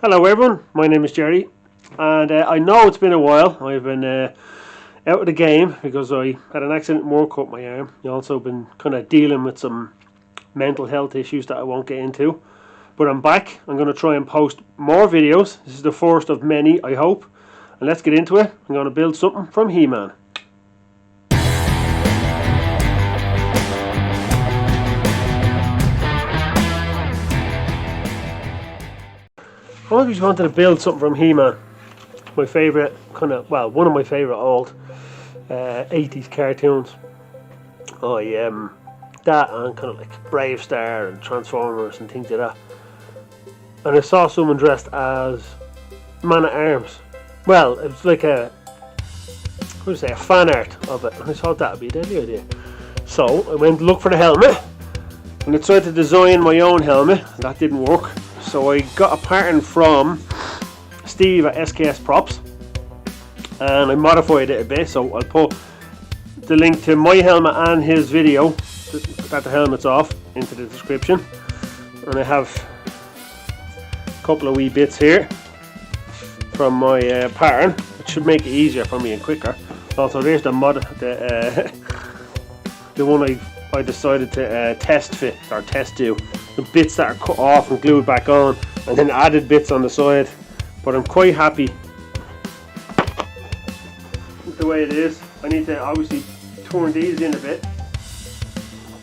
Hello everyone, my name is Jerry, and I know it's been a while. I've been out of the game because I had an accident and work up my arm. I've also been kind of dealing with some mental health issues that I won't get into. But I'm back. I'm going to try and post more videos. This is the first of many, I hope. And let's get into it. I'm going to build something from He-Man. I always wanted to build something from He-Man. My favourite one of my favourite old 80s cartoons. That and kind of like Brave Star and Transformers and things like that. And I saw someone dressed as Man-at-Arms. Well, it was like a fan art of it, and I thought that would be a deadly idea. So I went to look for the helmet, and I tried to design my own helmet. That didn't work. So I got a pattern from Steve at SKS Props, and I modified it a bit. So I'll put the link to my helmet and his video that the helmet's off into the description. And I have a couple of wee bits here from my pattern, which should make it easier for me and quicker. Also, there's the one I decided to test fit or test do. The bits that are cut off and glued back on, and then added bits on the side. But I'm quite happy with the way it is. I need to obviously turn these in a bit,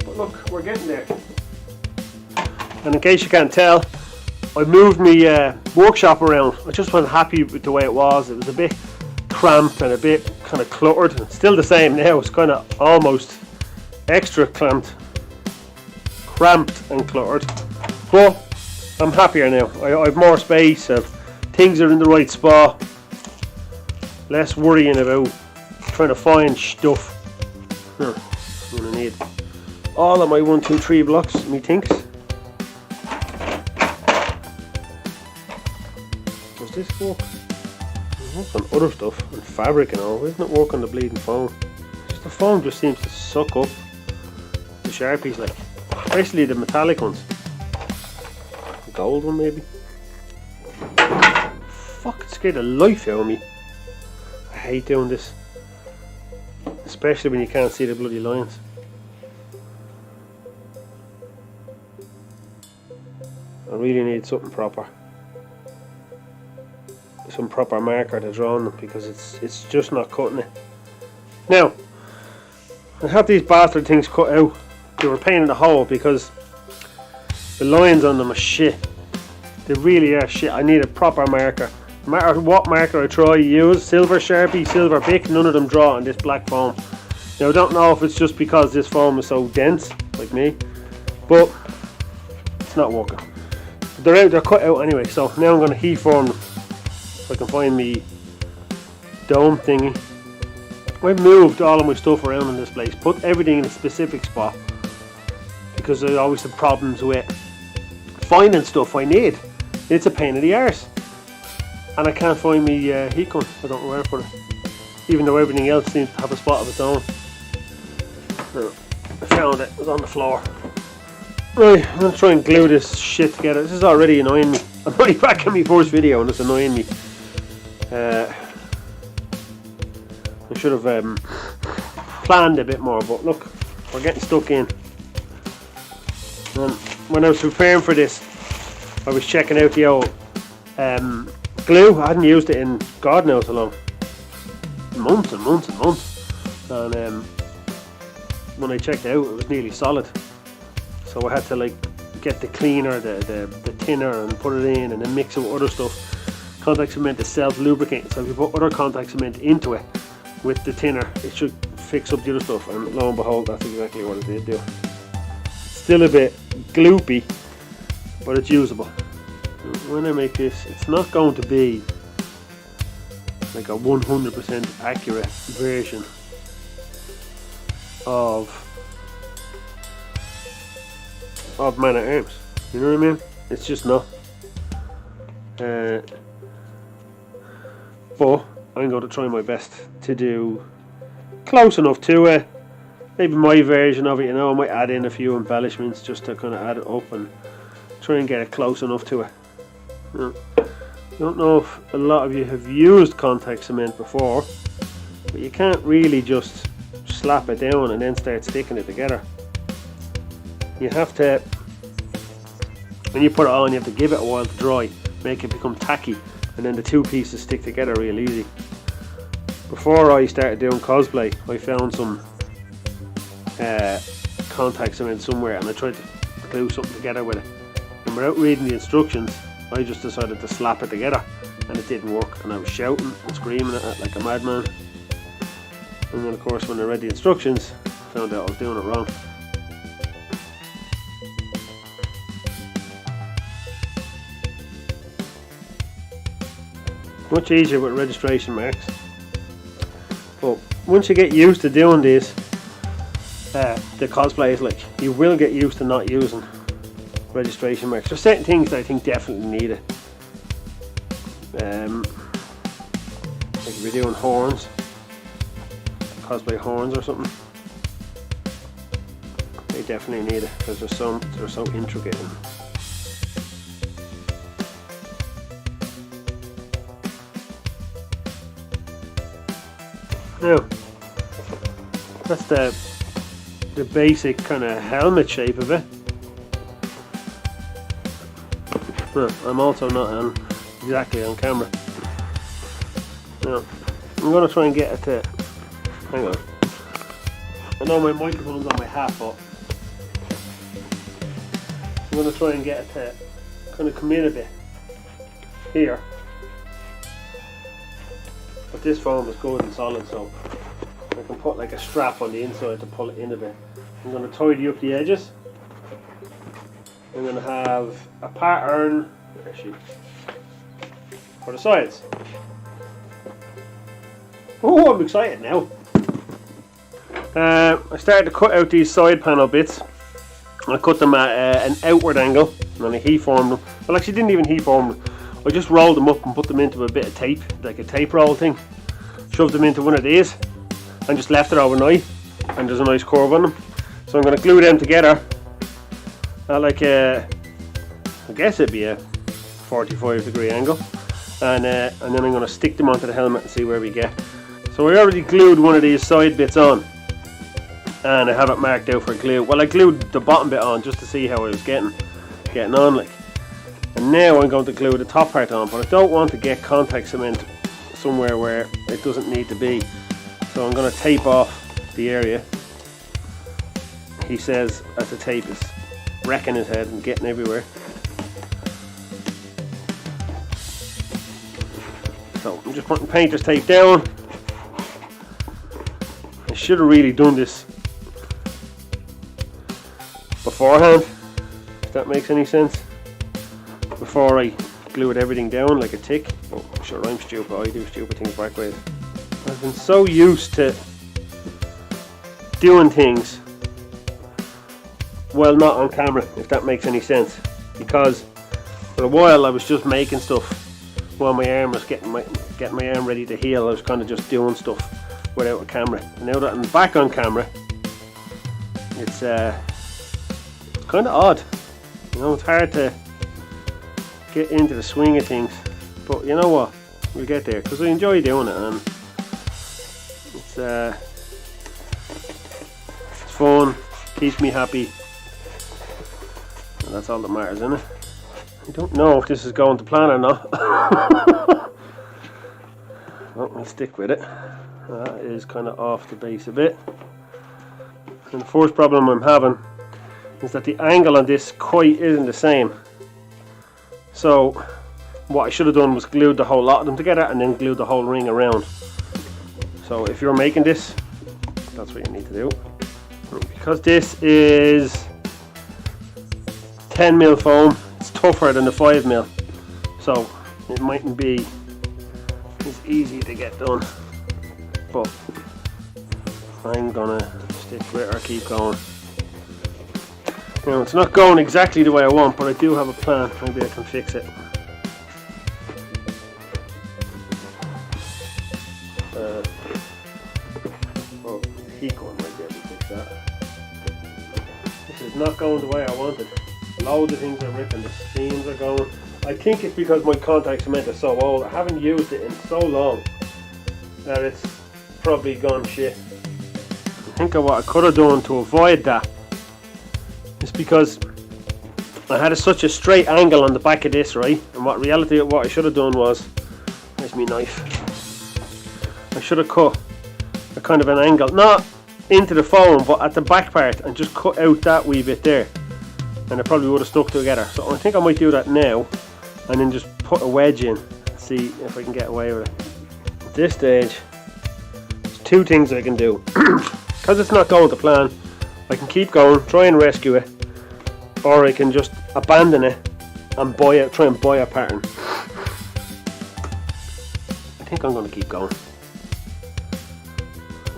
but look, we're getting there. And in case you can't tell, I moved my workshop around. I just wasn't happy with the way it was. It was a bit cramped and a bit kind of cluttered. It's still the same now. It's kind of almost extra cramped and cluttered, but I'm happier now. I have more space, things are in the right spot, less worrying about trying to find stuff. I'm going to need all of my 1, 2, 3 blocks, methinks. Does this work? It works on other stuff, and fabric and all. Why doesn't it work on the bleeding foam? Just the foam just seems to suck up the Sharpies, like. Especially the metallic ones. The gold one maybe. Fuck, it scared the life out of me. I hate doing this. Especially when you can't see the bloody lines. I really need something proper. Some proper marker to draw on them, because it's just not cutting it. Now, I have these bastard things cut out. They were a pain in the hole because the lines on them are shit. They really are shit. I need a proper marker. No matter what marker I try to use, silver Sharpie, silver Bic, none of them draw on this black foam. Now I don't know if it's just because this foam is so dense, like me, but it's not working. They're out, they're cut out anyway, so now I'm going to heat form them so I can find me dome thingy. I've moved all of my stuff around in this place, put everything in a specific spot, because I always have problems with finding stuff I need. It's a pain in the arse, and I can't find me heat gun. I don't know where to put it, even though everything else seems to have a spot of its own. I found it. It was on the floor. Right, I'm going to try and glue this shit together. This is already annoying me. I'm already back in my first video and it's annoying me. I should have planned a bit more, but look, we're getting stuck in. And when I was preparing for this, I was checking out the old glue. I hadn't used it in God knows how long, months and months and months. And when I checked it out, it was nearly solid. So I had to like get the cleaner, the thinner, and put it in, and then mix it with other stuff. Contact cement is self-lubricating, so if you put other contact cement into it with the thinner, it should fix up the other stuff. And lo and behold, that's exactly what it did do. Still a bit gloopy, but it's usable. When I make this, it's not going to be like a 100% accurate version of Man-at-Arms. You know what I mean? It's just not. But I'm going to try my best to do close enough to it. Maybe my version of it, you know. I might add in a few embellishments just to kind of add it up and try and get it close enough to it. don't know if a lot of you have used contact cement before, but you can't really just slap it down and then start sticking it together. You have to, when you put it on, you have to give it a while to dry, make it become tacky, and then the two pieces stick together real easy. Before I started doing cosplay, I found some contact cement somewhere and I tried to glue something together with it, and without reading the instructions I just decided to slap it together and it didn't work, and I was shouting and screaming at it like a madman. And then of course when I read the instructions, I found out I was doing it wrong. Much easier with registration marks, but once you get used to doing this, the cosplay is like, you will get used to not using registration marks. There's certain things that I think definitely need it. Like if you're doing horns, cosplay horns or something, they definitely need it because they're so intricate. Now, that's the basic kind of helmet shape of it. I'm also not exactly on camera. Now, I'm going to try and get it to, hang on, I know my microphone's on my hat, but I'm going to try and get it to kind of come in a bit here. But this foam is good and solid, so I can put like a strap on the inside to pull it in a bit. I'm going to tidy up the edges. I'm going to have a pattern for the sides. Oh, I'm excited now. I started to cut out these side panel bits. I cut them at an outward angle and then I heat formed them. Well, actually didn't even heat form them. I just rolled them up and put them into a bit of tape, like a tape roll thing. Shoved them into one of these and just left it overnight, and there's a nice curve on them. So I'm going to glue them together at like a, I guess it'd be a 45-degree angle, and then I'm going to stick them onto the helmet and see where we get. So I already glued one of these side bits on and I have it marked out for glue. Well, I glued the bottom bit on just to see how I was getting on like. And now I'm going to glue the top part on, but I don't want to get contact cement somewhere where it doesn't need to be. So I'm going to tape off the area. He says that the tape is wrecking his head and getting everywhere. So I'm just putting painter's tape down. I should have really done this beforehand, if that makes any sense. Before I glued everything down like a tick. Oh, sure, I'm stupid. I do stupid things backwards. I've been so used to doing things well not on camera, if that makes any sense. Because for a while I was just making stuff while my arm was getting my arm ready to heal. I was kind of just doing stuff without a camera. And now that I'm back on camera, it's kind of odd. You know, it's hard to get into the swing of things, but you know what, we'll get there because I enjoy doing it, and it's fun, keeps me happy, and that's all that matters, isn't it? I don't know if this is going to plan or not. Well, I'll stick with it. That is kind of off the base a bit, and the first problem I'm having is that the angle on this quite isn't the same. So what I should have done was glued the whole lot of them together and then glued the whole ring around. So if you're making this, that's what you need to do. Because this is 10mm foam, it's tougher than the 5mm. So it mightn't be as easy to get done. But I'm gonna stick with it or keep going. Now, it's not going exactly the way I want, but I do have a plan. Maybe I can fix it. Well, the heat gun might be able to fix that. This is not going the way I wanted. Loads of things are ripping. The seams are going. I I think it's because my contact cement is so old. I haven't used it in so long that it's probably gone shit. I think of what I could have done to avoid that is because I had such a straight angle on the back of this, right? And what I should have done was, where's my knife? I should have cut a kind of an angle, not into the foam, but at the back part, and just cut out that wee bit there, and it probably would have stuck together. So I think I might do that now, and then just put a wedge in and see if I can get away with it. At this stage, there's two things I can do. Because it's not going to plan, I can keep going, try and rescue it, or I can just abandon it and try and buy a pattern. I think I'm going to keep going.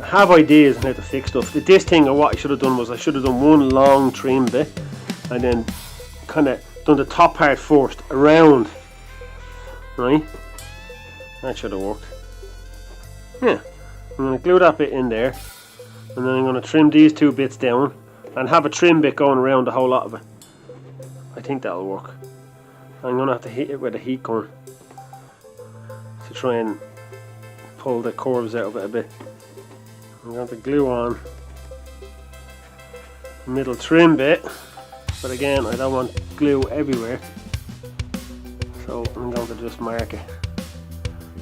I have ideas on how to fix stuff. This thing, or what I should have done was I should have done one long trim bit and then kind of done the top part first around, right? That should have worked. Yeah, I'm going to glue that bit in there, and then I'm going to trim these two bits down and have a trim bit going around the whole lot of it. I think that'll work. I'm going to have to hit it with a heat gun to try and pull the curves out of it a bit. I'm going to glue on the middle trim bit, but again I don't want glue everywhere, so I'm going to just mark it.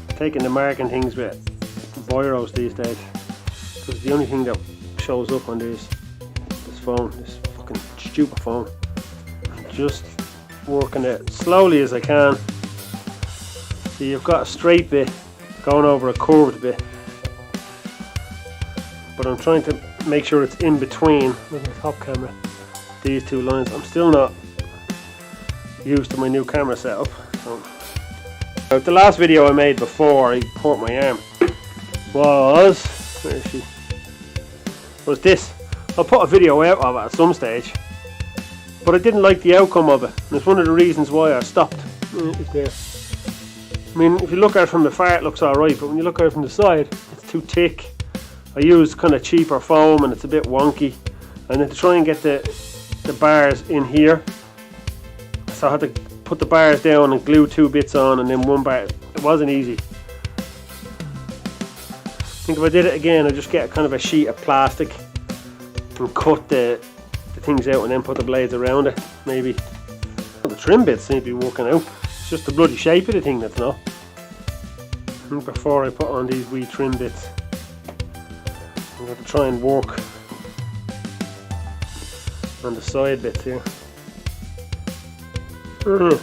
I'm taking the marking things with biros these days, because the only thing that shows up on this phone, this fucking stupid phone. I'm just working it slowly as I can. So you've got a straight bit going over a curved bit, but I'm trying to make sure it's in between with the top camera, these two lines. I'm still not used to my new camera setup. So, the last video I made before I hurt my arm was, where is she? Was this. I'll put a video out of it at some stage, but I didn't like the outcome of it, and it's one of the reasons why I stopped. It's there. I mean, if you look at it from the far, it looks alright, but when you look at it from the side, it's too thick. I use kind of cheaper foam and it's a bit wonky, and then to try and get the bars in here, so I had to put the bars down and glue two bits on and then one bar. It wasn't easy. I think if I did it again, I'd just get kind of a sheet of plastic and cut the things out and then put the blades around it, maybe. The trim bits seem to be working out. It's just the bloody shape of the thing that's not. And before I put on these wee trim bits, I'm going to try and work on the side bits here. I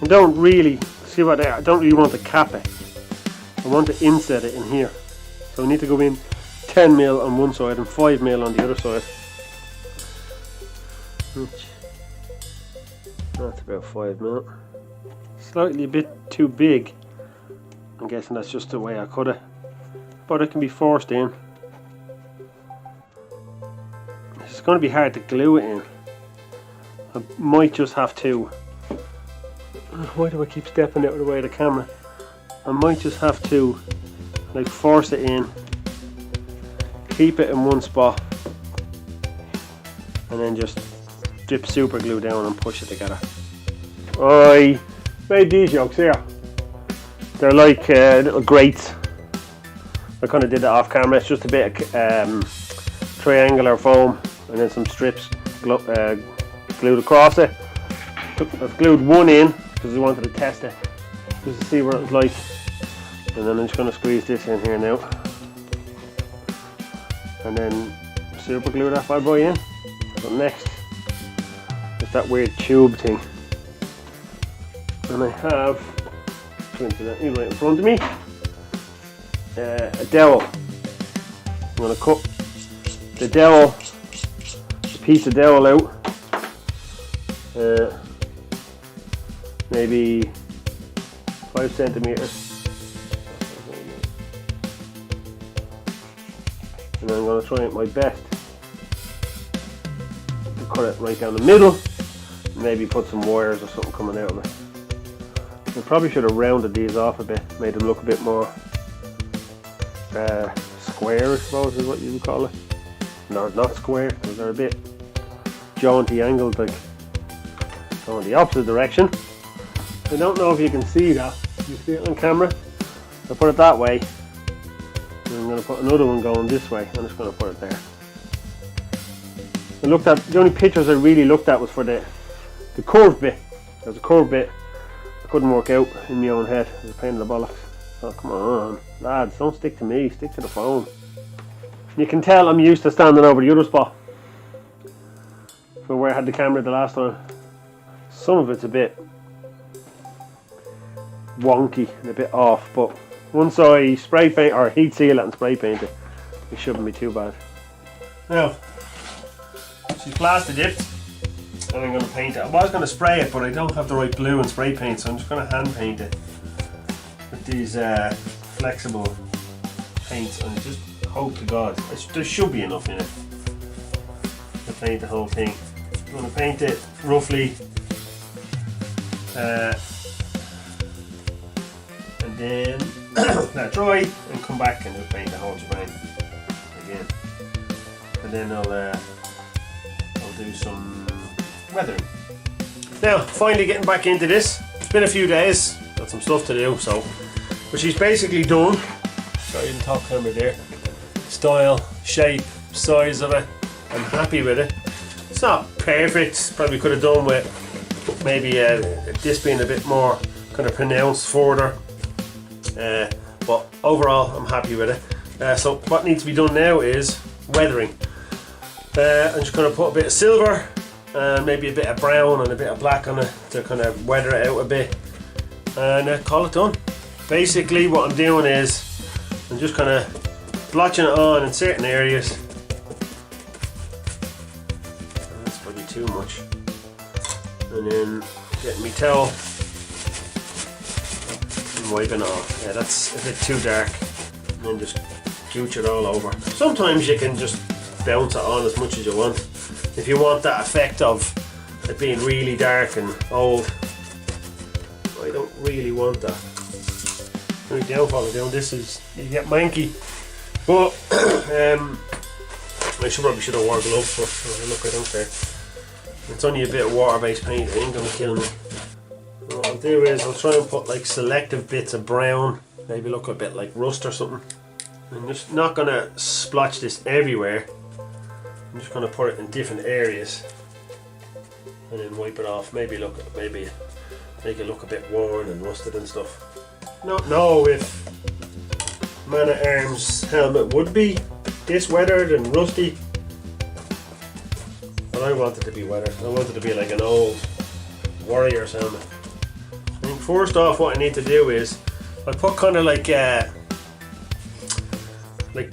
don't really see what I don't really want to cap it. I want to inset it in here. So I need to go in 10mm on one side and 5mm on the other side. Which, that's about 5mm. Slightly a bit too big. I'm guessing that's just the way I cut it, but it can be forced in. It's going to be hard to glue it in. I might just have to, why do I keep stepping out of the way of the camera? I might just have to like force it in, keep it in one spot, and then just drip super glue down and push it together. I made these yokes here. They're like little grates. I kind of did that off camera. It's just a bit of triangular foam and then some strips glued across it. I've glued one in because I wanted to test it, just to see what it was like. And then I'm just going to squeeze this in here now. And then super glue that bad boy in. So next is that weird tube thing. And I have, right in front of me, a dowel. I'm going to cut the dowel, a piece of dowel out, maybe 5 centimeters, and I'm going to try my best to cut it right down the middle, maybe put some wires or something coming out of it. I probably should have rounded these off a bit, made them look a bit more square, I suppose is what you would call it. No, not square, because they're a bit jaunty angled like. going the opposite direction. I don't know if you can see that. You see it on camera? I'll put it that way. And I'm going to put another one going this way. I'm just going to put it there. I looked at, the only pictures I really looked at was for the curved bit. There's a curved bit I couldn't work out in my own head. It was a pain in the bollocks. Oh, come on, lads, don't stick to me, stick to the phone. You can tell I'm used to standing over the other spot for where I had the camera the last time. Some of it's a bit wonky and a bit off, but once I spray paint or heat seal it and spray paint it, it shouldn't be too bad. Now, she's plaster dipped and I'm going to paint it. I was going to spray it, but I don't have the right glue and spray paint, so I'm just going to hand paint it with these flexible paints, and just hope to God there should be enough in it to paint the whole thing. I'm going to paint it roughly and then let it dry and come back and just paint the whole shebang again, and then I'll do some weathering. Now finally getting back into this. It's been a few days, got some stuff to do, so but she's basically done. Sorry, in the top camera there. Style, shape, size of it, I'm happy with it. It's not perfect, probably could have done with maybe this being a bit more kind of pronounced further, but overall I'm happy with it. So what needs to be done now is weathering. I'm just going to put a bit of silver and maybe a bit of brown and a bit of black on it to kind of weather it out a bit, and call it done. Basically what I'm doing is I'm just kind of blotching it on in certain areas. That's probably too much. And then getting my towel and wiping it off. Yeah, that's a bit too dark. And then just gooch it all over. Sometimes you can just bounce it on as much as you want. If you want that effect of it being really dark and old. I don't really want that. The only downfall of doing this is you get manky. But I probably should have worn gloves, but look, I don't care. It's only a bit of water-based paint, it ain't gonna kill me. What I'll do is I'll try and put like selective bits of brown, maybe look a bit like rust or something. I'm just not gonna splotch this everywhere. I'm just gonna put it in different areas and then wipe it off. Maybe make it look a bit worn and rusted and stuff. Not know if Man at Arms helmet would be this weathered and rusty, but I want it to be weathered. I want it to be like an old warrior's helmet. I think first off what I need to do is I put kind of like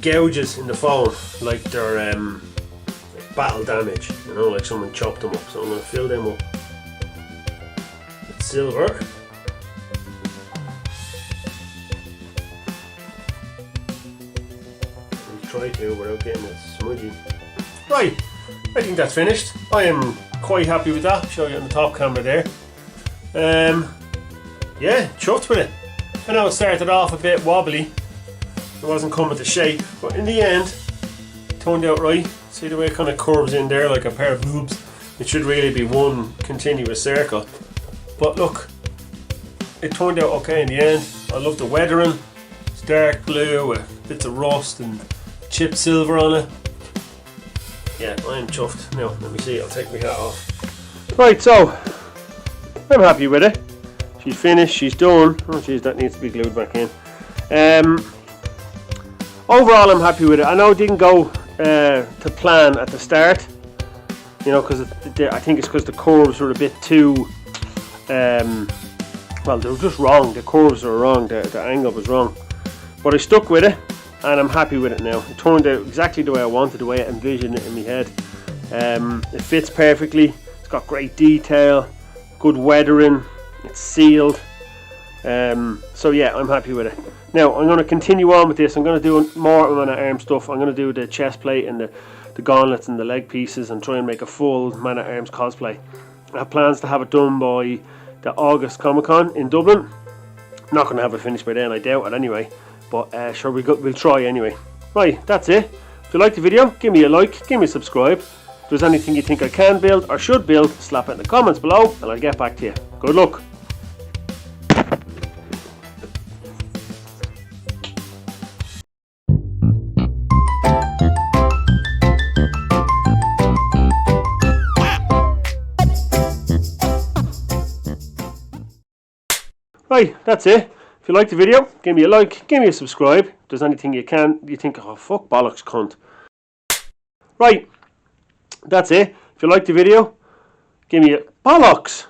gouges in the phone, like they're battle damage, you know, like someone chopped them up. So I'm going to fill them up with silver. Try to without getting it smudgy. Right, I think that's finished. I am quite happy with that. Show you on the top camera there. Yeah, chuffed with it. I know it started off a bit wobbly. It wasn't coming to shape, but in the end, it turned out right. See the way it kind of curves in there like a pair of boobs. It should really be one continuous circle. But look, it turned out okay in the end. I love the weathering. It's dark blue with bits of rust and chipped silver on it. Yeah, I'm chuffed. Now, let me see, I'll take my hat off. Right, so, I'm happy with it. She's finished, she's done. Oh jeez, that needs to be glued back in. Overall, I'm happy with it. I know it didn't go to plan at the start, you know, because I think it's because the curves were a bit too, well, they were just wrong. The curves were wrong, the angle was wrong. But I stuck with it, and I'm happy with it now. It turned out exactly the way I wanted, the way I envisioned it in my head. It fits perfectly. It's got great detail, good weathering. It's sealed. So yeah, I'm happy with it. Now I'm going to continue on with this. I'm going to do more Man at Arms stuff. I'm going to do the chest plate and the gauntlets and the leg pieces and try and make a full Man at Arms cosplay. I have plans to have it done by the August Comic Con in Dublin. Not going to have it finished by then, I doubt it anyway. But sure, we'll try anyway. Right, that's it. If you liked the video, give me a like, give me a subscribe. there's anything you think I can build or should build, slap it in the comments below and I'll get back to you. Good luck. Right, that's it. If you liked the video, give me a like, give me a subscribe. If there's anything you think, oh fuck bollocks cunt. Right, that's it. If you liked the video, give me a bollocks.